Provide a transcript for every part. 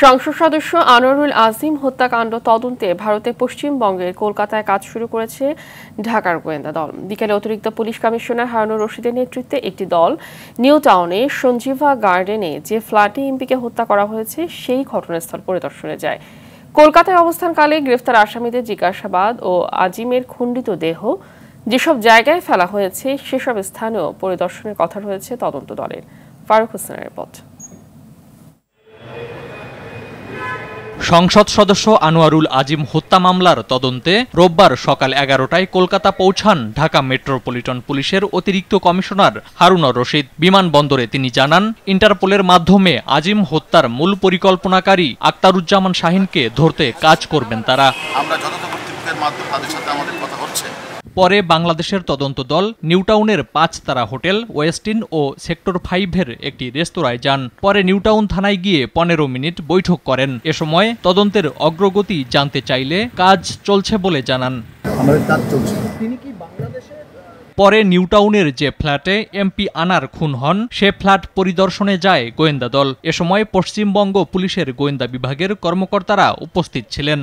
সংসদ সদস্য আনোয়ারুল আজিম হত্যাকাণ্ড তদন্তে ভারতের পশ্চিমবঙ্গের কলকাতায় কাজ শুরু করেছে ঢাকার গোয়েন্দা দল। বিকেলে অতিরিক্ত পুলিশ কমিশনার হারুনুর রশিদের নেতৃত্বে একটি দল নিউ টাউনে সঞ্জীভা গার্ডেনে যে ফ্ল্যাটে এমপিকে হত্যা করা হয়েছে সেই ঘটনাস্থল পরিদর্শনে যায়। কলকাতায় অবস্থানকালে গ্রেফতার আসামিদের জিজ্ঞাসাবাদ ও আজিমের খণ্ডিত দেহ যেসব জায়গায় ফেলা হয়েছে সেসব স্থানেও পরিদর্শনের কথা রয়েছে তদন্ত দলের। ফারুক হোসেনের রিপোর্ট। সংসদ সদস্য আনোয়ারুল আজিম হত্যা মামলার তদন্তে রোববার সকাল 11টায় কলকাতা পৌঁছান ঢাকা মেট্রোপলিটন পুলিশের অতিরিক্ত কমিশনার হারুনুর রশিদ। বিমানবন্দরে তিনি জানান, ইন্টারপোলের মাধ্যমে আজিম হত্যার মূল পরিকল্পনাকারী আক্তারুজ্জামান শাহিনকে ধরতে কাজ করবেন তারা। আমরা যথাযথ কর্তৃপক্ষের মাধ্যমে তাদের সাথে আমাদের কথা হচ্ছে। পরে বাংলাদেশের তদন্ত দল নিউটাউনের 5 তারা হোটেল ওয়েস্টিন ও সেক্টর 5-এর একটি রেস্তোরাঁয় যান। পরে নিউটাউন থানায় গিয়ে 15 মিনিট বৈঠক করেন। এ সময় তদন্তের অগ্রগতি জানতে চাইলে কাজ চলছে বলে জানান। পরে নিউটাউনের যে ফ্ল্যাটে এমপি আনার খুন হন সে ফ্ল্যাট পরিদর্শনে যায় গোয়েন্দা দল। এ সময় পশ্চিমবঙ্গ পুলিশের গোয়েন্দা বিভাগের কর্মকর্তারা উপস্থিত ছিলেন।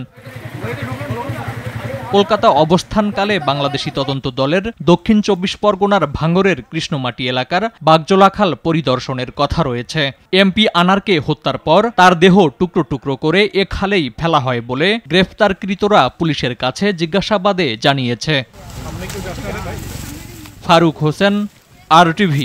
কলকাতা অবস্থানকালে বাংলাদেশি তদন্ত দলের দক্ষিণ 24 পরগনার ভাঙড়ের কৃষ্ণমাটি এলাকার বাগজোলাখাল পরিদর্শনের কথা রয়েছে। এমপি আনারকে হত্যার পর তার দেহ টুকরো টুকরো করে এ খালেই ফেলা হয় বলে গ্রেফতারকৃতরা পুলিশের কাছে জিজ্ঞাসাবাদে জানিয়েছে। ফারুক হোসেন, RTV।